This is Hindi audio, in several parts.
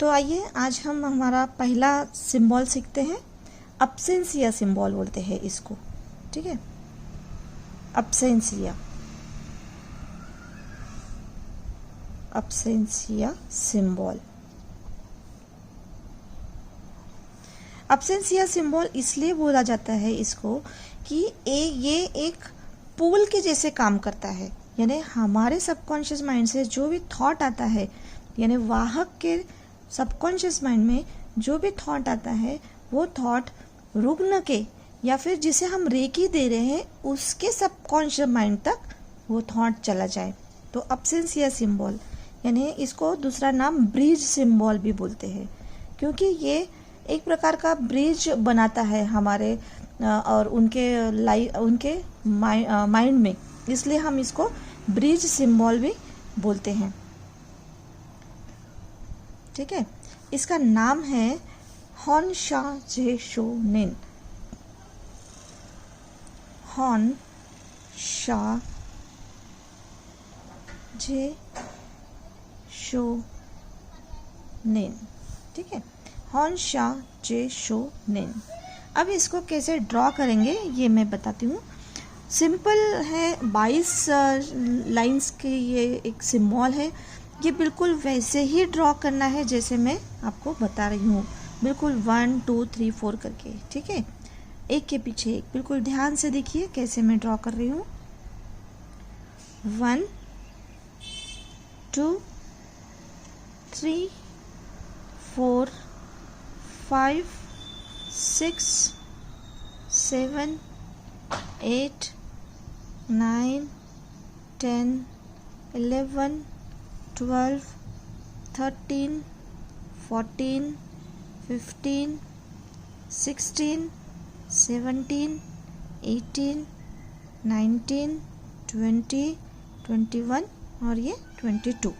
तो आइए आज हम हमारा पहला सिंबल सीखते हैं। अब्सेंसिया सिंबल बोलते हैं इसको, ठीक है। अब्सेंसिया, अब्सेंसिया सिंबल। अब्सेंसिया सिंबल इसलिए बोला जाता है इसको कि ये एक पुल के जैसे काम करता है। यानी हमारे सबकॉन्शियस माइंड से जो भी थॉट आता है, यानी वाहक के सबकॉन्शियस माइंड में जो भी थॉट आता है वो थॉट रुग्ण के या फिर जिसे हम रेकी दे रहे हैं उसके सबकॉन्शियस माइंड तक वो थॉट चला जाए। तो अब्सेंसिया सिंबल यानी इसको दूसरा नाम ब्रिज सिंबल भी बोलते हैं, क्योंकि ये एक प्रकार का ब्रिज बनाता है हमारे और उनके माइंड में, इसलिए हम इसको ब्रिज सिंबल भी बोलते हैं, ठीक है। इसका नाम है हॉन शा जे शो निन। हॉन शा जे शो निन, ठीक है। हॉन शा जे शो निन। अब इसको कैसे ड्रॉ करेंगे ये मैं बताती हूँ। सिंपल है, 22 लाइंस के ये एक सिंबल है। ये बिल्कुल वैसे ही ड्रॉ करना है जैसे मैं आपको बता रही हूँ, बिल्कुल 1 2 3 4 करके, ठीक है। एक के पीछे एक, बिल्कुल ध्यान से देखिए कैसे मैं ड्रॉ कर रही हूँ। 1 2 3 4 5 6 7 8 9 10 11 12 13 14 15 16 17 18 19 20 21 और ये 22।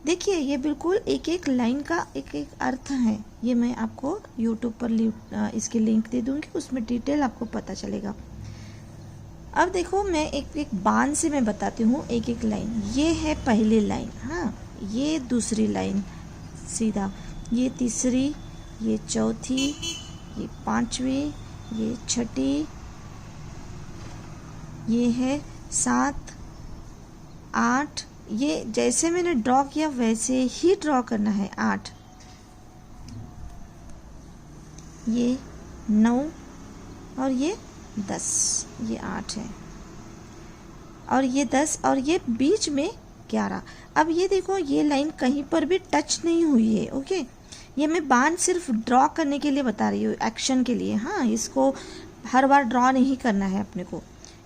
देखिए ये बिल्कुल एक एक लाइन का एक एक अर्थ है। ये मैं आपको YouTube पर इसकी लिंक दे दूंगी, उसमें डिटेल आपको पता चलेगा। अब देखो मैं एक एक बाण से मैं बताती हूँ एक एक लाइन। ये है पहली लाइन, हाँ, ये दूसरी लाइन सीधा, ये तीसरी, ये चौथी, ये पांचवी, ये छठी, ये है 7 8। ये जैसे मैंने ड्रॉ किया वैसे ही ड्रॉ करना है। 8, ये 9 और ये 10, ये 8 है और ये 10 और ये बीच में 11। अब ये देखो ये लाइन कहीं पर भी टच नहीं हुई है, ओके। ये मैं बाण सिर्फ ड्रॉ करने के लिए बता रही हूँ, एक्शन के लिए, हाँ। इसको हर बार ड्रॉ नहीं करना है अपने को।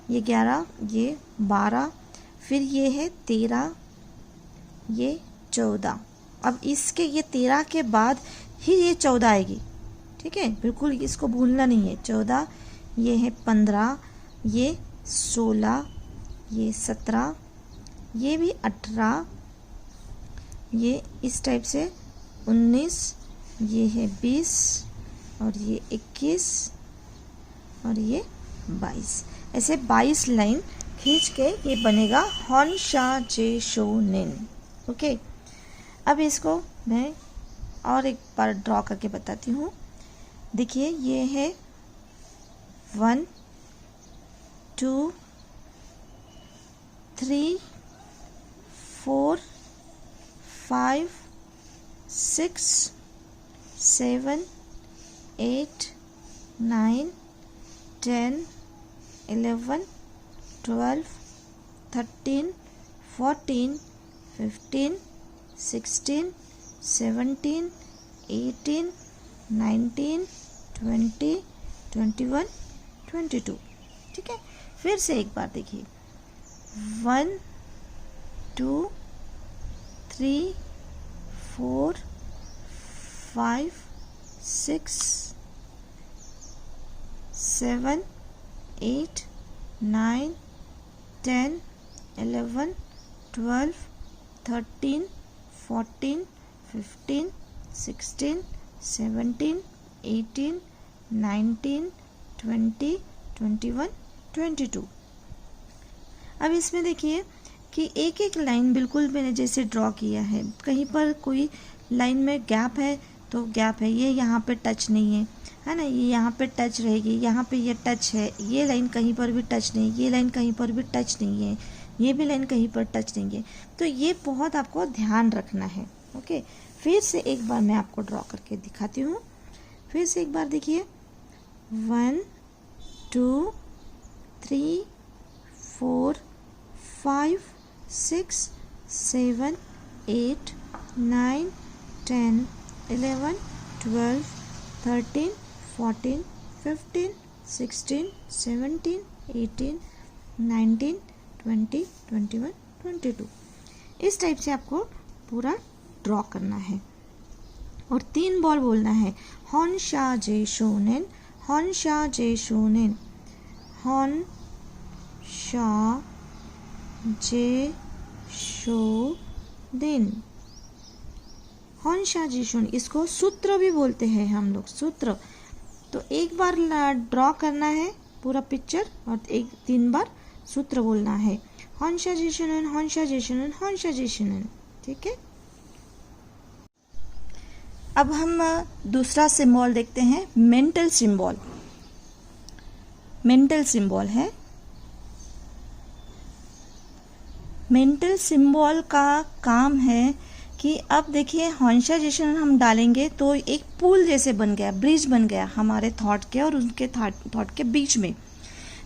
ये 11, ये 12, फिर ये है 13, ये 14। अब इसके ये 13 के बाद ही ये 14 आएगी, ठीक है। बिल्कुल इसको भूलना नहीं है। 14, ये है 15, ये 16, ये 17, ये भी 18, ये इस टाइप से 19, ये है 20 और ये 21 और ये 22। ऐसे 22 लाइन खींच के ये बनेगा हॉन शा जे शो निन, ओके। अब इसको मैं और एक बार ड्रॉ करके बताती हूँ। देखिए ये है 1 2 3 4 5 6 7 8 9 10 11 12 13 14 15 16 17 18 19 20 21 22, ठीक है। फिर से एक बार देखिए 1 2 3 4 5 6 7 8 9 10 11 12 13 14 15 16 17 18 19 20 21 22। अब इसमें देखिए कि एक एक लाइन बिल्कुल मैंने जैसे ड्रॉ किया है, कहीं पर कोई लाइन में गैप है तो गैप है, ये यहाँ पे टच नहीं है ना, ये यहाँ पे टच रहेगी, यहाँ पे ये टच है, ये लाइन कहीं पर भी टच नहीं, ये लाइन कहीं पर भी टच नहीं है, ये भी लाइन कहीं पर टच नहीं है। तो ये बहुत आपको ध्यान रखना है। ओके, फिर से एक बार मैं आपको ड्रॉ करके दिखाती हूँ। फिर से एक बार देखिए, 1 2 3 4 5 6 7 8 9 10 11 12 13 14 15 16 17 18 19 20 21 22। इस टाइप से आपको पूरा ड्रॉ करना है और 3 बॉल बोलना है, हॉन शा जे शोनेन, हॉन शा जे शोनेन, हॉन शा जे शोनेन, हॉन शा जे शोनेन। इसको सूत्र भी बोलते हैं हम लोग, सूत्र। तो एक बार ड्रॉ करना है पूरा पिक्चर और 3 बार सूत्र बोलना है, हॉन शा जे शोनेन, हॉन शा जे शोनेन, हॉन शा जे शोनेन। ठीक है, अब हम दूसरा सिंबल देखते हैं, मेंटल सिंबल। मेंटल सिंबल है, मेंटल सिंबल का काम है कि अब देखिए हॉन्शा जैसे हम डालेंगे तो एक पुल जैसे बन गया, ब्रिज बन गया हमारे थॉट के और उनके थॉट के बीच में।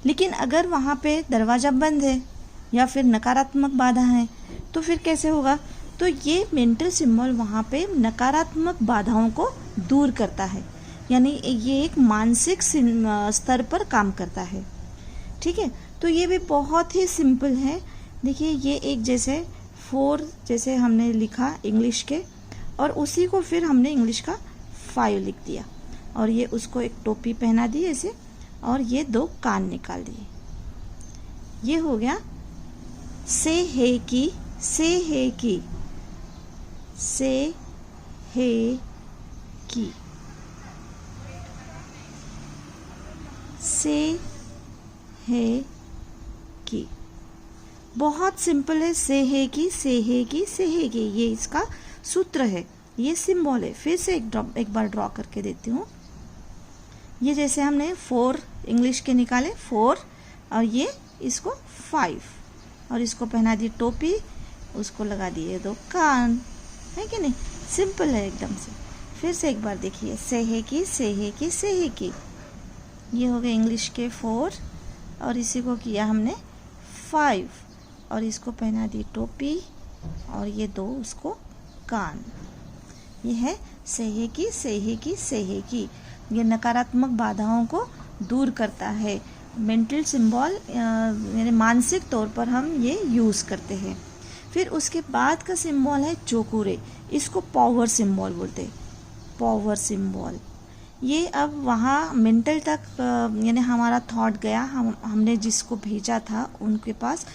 लेकिन अगर वहाँ पे दरवाज़ा बंद है या फिर नकारात्मक बाधा है तो फिर कैसे होगा? तो ये मेंटल सिंबल वहाँ पे नकारात्मक बाधाओं को दूर करता है, यानी ये एक मानसिक स्तर पर काम करता है। ठीक है, तो ये भी बहुत ही सिंपल है। देखिए ये एक जैसे 4 जैसे हमने लिखा इंग्लिश के, और उसी को फिर हमने इंग्लिश का 5 लिख दिया, और ये उसको एक टोपी पहना दी ऐसे, और ये 2 कान निकाल दिए। ये हो गया से है की, से है की, से है की, से है की। बहुत सिंपल है, से है की, से है की, से है की, ये इसका सूत्र है, ये सिंबल है। फिर से एक बार ड्रॉ करके देती हूँ। ये जैसे हमने 4 इंग्लिश के निकाले 4, और ये इसको 5, और इसको पहना दी टोपी, उसको लगा दिए 2 कान, है कि नहीं? सिंपल है एकदम से। फिर से एक बार देखिए, से है की, से है की, से है की, ये हो गए इंग्लिश के 4, और इसी को किया हमने 5, और इसको पहना दी टोपी, और ये 2 उसको कान। ये है से है की, से है की, से है की। ये नकारात्मक बाधाओं को दूर करता है। मेंटल सिंबल यानी मानसिक तौर पर हम ये यूज़ करते हैं। फिर उसके बाद का सिंबल है चोकुरे, इसको पावर सिंबल बोलते हैं, पावर सिंबल। ये अब वहाँ मेंटल तक यानी हमारा थॉट गया, हमने जिसको भेजा था उनके पास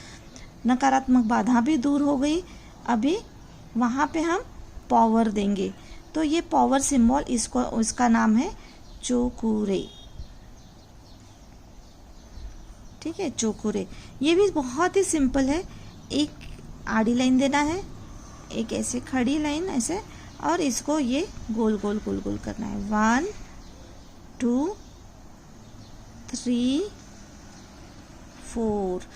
नकारात्मक बाधा भी दूर हो गई। अभी वहाँ पे हम पावर देंगे, तो ये पावर सिंबल, इसको उसका नाम है चोकुरे। ठीक है, चोकुरे। ये भी बहुत ही सिंपल है। एक आड़ी लाइन देना है, एक ऐसे खड़ी लाइन ऐसे, और इसको ये गोल गोल गोल गोल करना है। 1 2 3 4।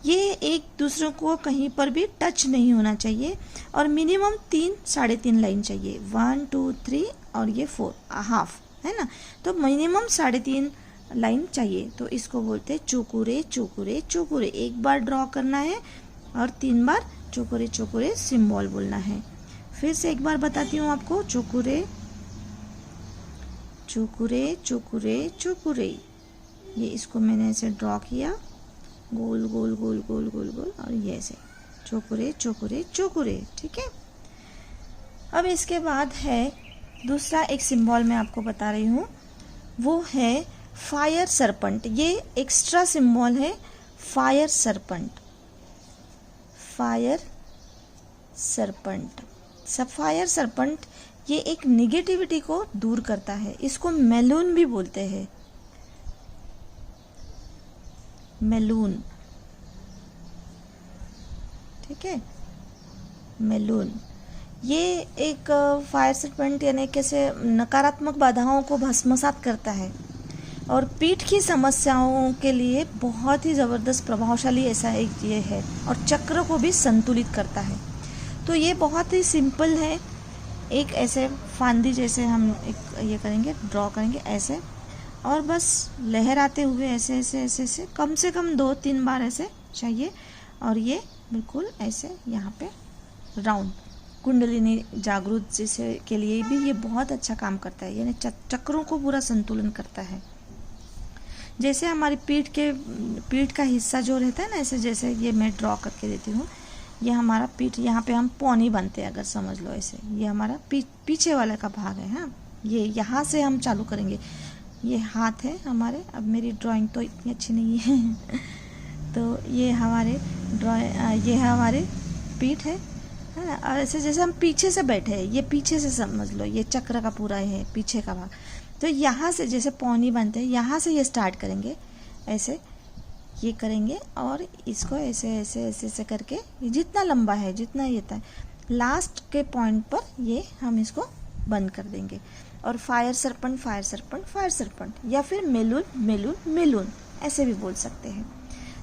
ये एक दूसरे को कहीं पर भी टच नहीं होना चाहिए, और मिनिमम 3 3.5 लाइन चाहिए। 1 2 3 और ये 4 हाफ, है ना? तो मिनिमम 3.5 लाइन चाहिए। तो इसको बोलते हैं चोकुरे, चोकुरे, चोकुरे। एक बार ड्रॉ करना है और 3 बार चोकुरे चोकुरे सिंबल बोलना है। फिर से एक बार बताती हूँ आपको, चोकुरे, चोकुरे, चोकुरे, चोकुरे। ये इसको मैंने ऐसे ड्रॉ किया, गोल गोल गोल गोल गोल गोल, और ये ऐसे चोकुरे, चोकुरे, चोकुरे। ठीक है, अब इसके बाद है दूसरा एक सिंबल मैं आपको बता रही हूँ, वो है फायर सरपंट। ये एक्स्ट्रा सिंबल है, fire serpent, fire serpent. Sapphire serpent ये एक निगेटिविटी को दूर करता है। इसको मेलून भी बोलते हैं, मेलून। ठीक है, मेलून। ये एक फायर सर्पेंट यानी कैसे नकारात्मक बाधाओं को भस्मसात करता है और पीठ की समस्याओं के लिए बहुत ही ज़बरदस्त प्रभावशाली ऐसा एक ये है, और चक्र को भी संतुलित करता है। तो ये बहुत ही सिंपल है। एक ऐसे फांदी जैसे हम एक ये करेंगे, ड्रॉ करेंगे ऐसे, और बस लहराते हुए ऐसे ऐसे ऐसे ऐसे कम से कम 2-3 बार ऐसे चाहिए। और ये बिल्कुल ऐसे यहाँ पे राउंड कुंडलिनी जागृत जैसे के लिए भी ये बहुत अच्छा काम करता है, यानी चक्रों को पूरा संतुलन करता है। जैसे हमारी पीठ का हिस्सा जो रहता है ना, ऐसे जैसे ये मैं ड्रॉ करके देती हूँ, ये हमारा पीठ, यहाँ पे हम पौनी बनते हैं अगर समझ लो ऐसे, ये हमारा पीछे वाले का भाग है। हाँ, ये यहाँ से हम चालू करेंगे। ये हाथ है हमारे, अब मेरी ड्राइंग तो इतनी अच्छी नहीं है तो ये हमारे ये हमारे पीठ है ना, और ऐसे जैसे हम पीछे से बैठे हैं, ये पीछे से समझ लो, ये चक्र का पूरा है पीछे का भाग। तो यहाँ से जैसे पौनी बनते हैं, यहाँ से ये स्टार्ट करेंगे, ऐसे ये करेंगे और इसको ऐसे ऐसे ऐसे ऐसे करके जितना लंबा है जितना ये था, लास्ट के पॉइंट पर ये हम इसको बंद कर देंगे। और fire serpent fire serpent fire serpent, या फिर मेलून मेलून मेलून ऐसे भी बोल सकते हैं।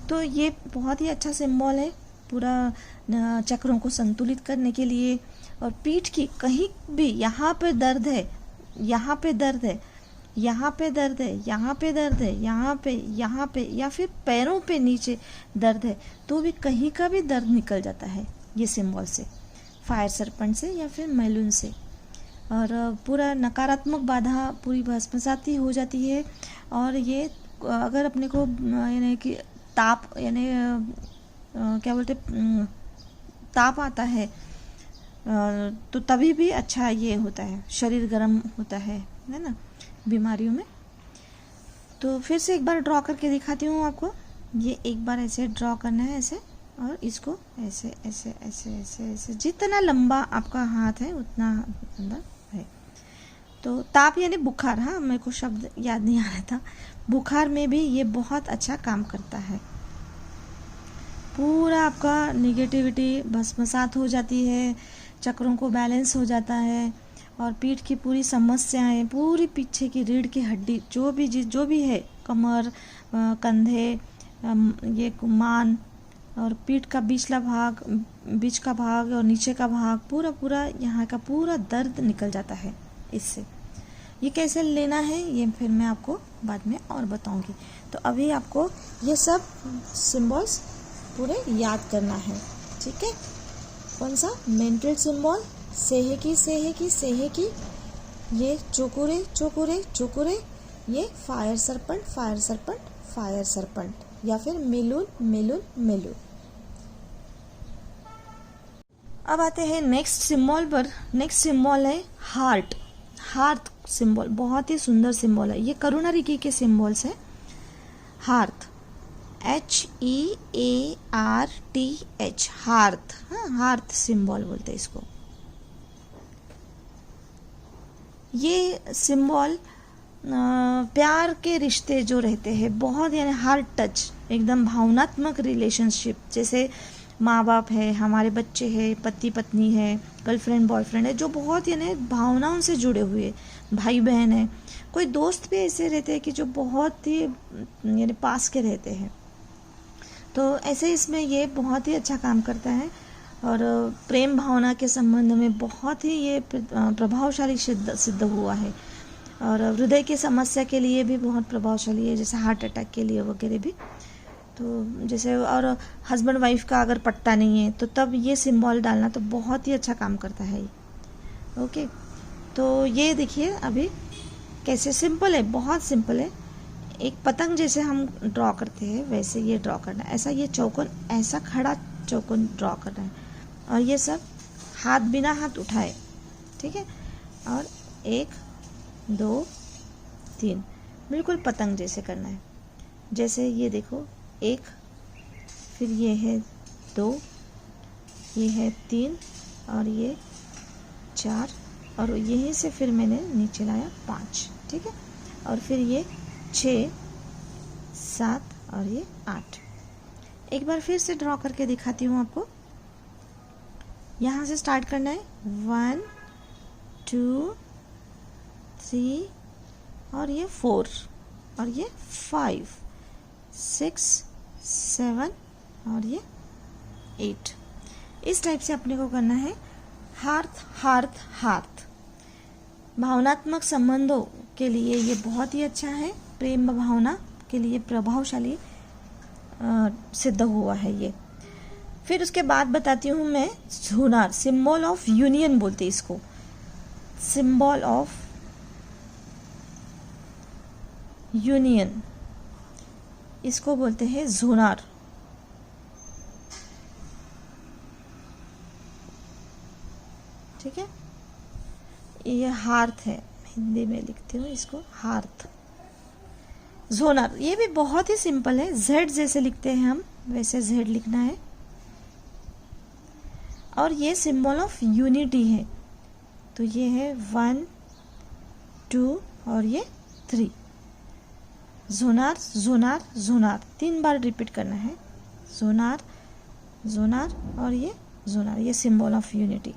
तो ये बहुत ही अच्छा सिंबल है पूरा चक्रों को संतुलित करने के लिए। और पीठ की कहीं भी यहाँ पे दर्द है, यहाँ पे दर्द है, यहाँ पे दर्द है, यहाँ पे दर्द है, यहाँ पे या फिर पैरों पे नीचे दर्द है, तो भी कहीं का भी दर्द निकल जाता है ये सिंबल से, फायर सर्पेंट से या फिर मैलून से। और पूरा नकारात्मक बाधा पूरी भस्मसाती हो जाती है। और ये अगर अपने को यानी कि ताप यानी क्या बोलते ताप आता है तो तभी भी अच्छा ये होता है, शरीर गर्म होता है ना बीमारियों में। तो फिर से एक बार ड्रॉ करके दिखाती हूँ आपको। ये एक बार ऐसे ड्रॉ करना है ऐसे, और इसको ऐसे ऐसे ऐसे ऐसे ऐसे, जितना लंबा आपका हाथ है उतना अंदर है। तो ताप यानी बुखार, हाँ मेरे को शब्द याद नहीं आ रहा था, बुखार में भी ये बहुत अच्छा काम करता है। पूरा आपका निगेटिविटी भस्मसात हो जाती है, चक्रों को बैलेंस हो जाता है, और पीठ की पूरी समस्याएं, पूरी पीछे की रीढ़ की हड्डी जो भी है, कमर, कंधे, ये मान और पीठ का बीचला भाग, बीच का भाग और नीचे का भाग, पूरा यहाँ का पूरा दर्द निकल जाता है इससे। ये कैसे लेना है ये फिर मैं आपको बाद में और बताऊंगी। तो अभी आपको ये सब सिंबल्स पूरे याद करना है, ठीक है। कौन सा? मेंटल सिंबल, सेहे की, ये चोकुरे चोकुरे चोकुरे, ये fire serpent fire serpent fire serpent, या फिर मेलून मेलून मेलून। अब आते हैं नेक्स्ट सिंबल पर। नेक्स्ट सिंबल है हार्ट। हार्ट सिंबल बहुत ही सुंदर सिंबल है, ये करुणारिकी के सिंबल्स है। हार्ट, HEARTH, हार्थ, हाँ हार्थ सिंबल बोलते हैं इसको। ये सिंबल प्यार के रिश्ते जो रहते हैं बहुत, यानी हार्ट टच, एकदम भावनात्मक रिलेशनशिप, जैसे माँ बाप है, हमारे बच्चे हैं, पति पत्नी है, गर्लफ्रेंड बॉयफ्रेंड है, जो बहुत यानी भावनाओं से जुड़े हुए, भाई बहन है, कोई दोस्त भी ऐसे रहते हैं कि जो बहुत ही यानी पास के रहते हैं। तो ऐसे इसमें ये बहुत ही अच्छा काम करता है, और प्रेम भावना के संबंध में बहुत ही ये प्रभावशाली सिद्ध हुआ है, और हृदय की समस्या के लिए भी बहुत प्रभावशाली है, जैसे हार्ट अटैक के लिए वगैरह भी। तो जैसे और हस्बैंड वाइफ का अगर पट्टा नहीं है तो तब ये सिंबल डालना तो बहुत ही अच्छा काम करता है ये। ओके, तो ये देखिए अभी कैसे सिंपल है, बहुत सिंपल है। एक पतंग जैसे हम ड्रॉ करते हैं वैसे ये ड्रॉ करना है, ऐसा ये चौकोन, ऐसा खड़ा चौकोन ड्रॉ करना है, और ये सब हाथ बिना हाथ उठाए, ठीक है। और 1 2 3 बिल्कुल पतंग जैसे करना है। जैसे ये देखो 1, फिर ये है 2, ये है 3, और ये 4, और यहीं से फिर मैंने नीचे लाया 5, ठीक है। और फिर ये 6 7 और ये 8। एक बार फिर से ड्रॉ करके दिखाती हूँ आपको। यहाँ से स्टार्ट करना है 1 2 3 और ये 4 और ये 5 6 7 और ये 8। इस टाइप से अपने को करना है। हार्थ हार्थ हार्थ भावनात्मक संबंधों के लिए ये बहुत ही अच्छा है, प्रेम भावना के लिए प्रभावशाली सिद्ध हुआ है ये। फिर उसके बाद बताती हूँ मैं झूनार, सिंबल ऑफ यूनियन बोलते हैं इसको, सिंबल ऑफ यूनियन इसको बोलते हैं झूनार। ठीक है, ये हार्थ है, हिंदी में लिखती हूँ इसको हार्थ। झोनार ये भी बहुत ही सिंपल है, जेड जैसे लिखते हैं हम वैसे जेड लिखना है। और ये सिंबल ऑफ यूनिटी है, तो ये है 1 2 और ये 3। जोनार जोनार जोनार 3 बार रिपीट करना है, जोनार जोनार और ये जोनार, ये symbol of unity.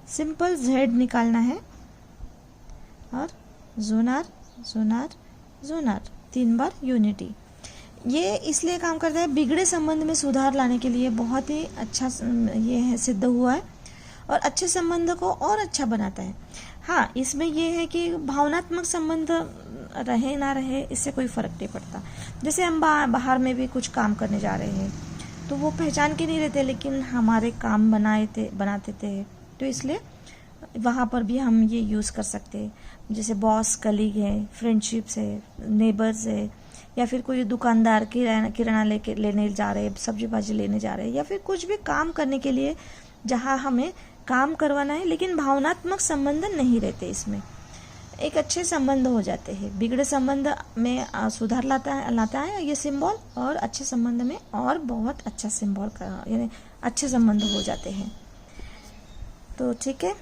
Simple Z निकालना है और जोनार जोनार जोनार 3 बार यूनिटी। ये इसलिए काम करता है, बिगड़े संबंध में सुधार लाने के लिए बहुत ही अच्छा ये है, सिद्ध हुआ है और अच्छे संबंध को और अच्छा बनाता है। हाँ, इसमें ये है कि भावनात्मक संबंध रहे ना रहे इससे कोई फर्क नहीं पड़ता। जैसे हम बाहर में भी कुछ काम करने जा रहे हैं तो वो पहचान के नहीं रहते, लेकिन हमारे काम बनाते थे, तो इसलिए वहाँ पर भी हम ये यूज़ कर सकते हैं। जैसे बॉस कलीग है, फ्रेंडशिप्स है, नेबर्स है, या फिर कोई दुकानदार किराना लेने जा रहे हैं, सब्जी भाजी लेने जा रहे हैं, या फिर कुछ भी काम करने के लिए जहाँ हमें काम करवाना है लेकिन भावनात्मक संबंध नहीं रहते, इसमें एक अच्छे संबंध हो जाते हैं। बिगड़े संबंध में सुधार लाता है ये सिंबल, और अच्छे संबंध में और बहुत अच्छा सिंबल यानी अच्छे संबंध हो जाते हैं। तो ठीक है।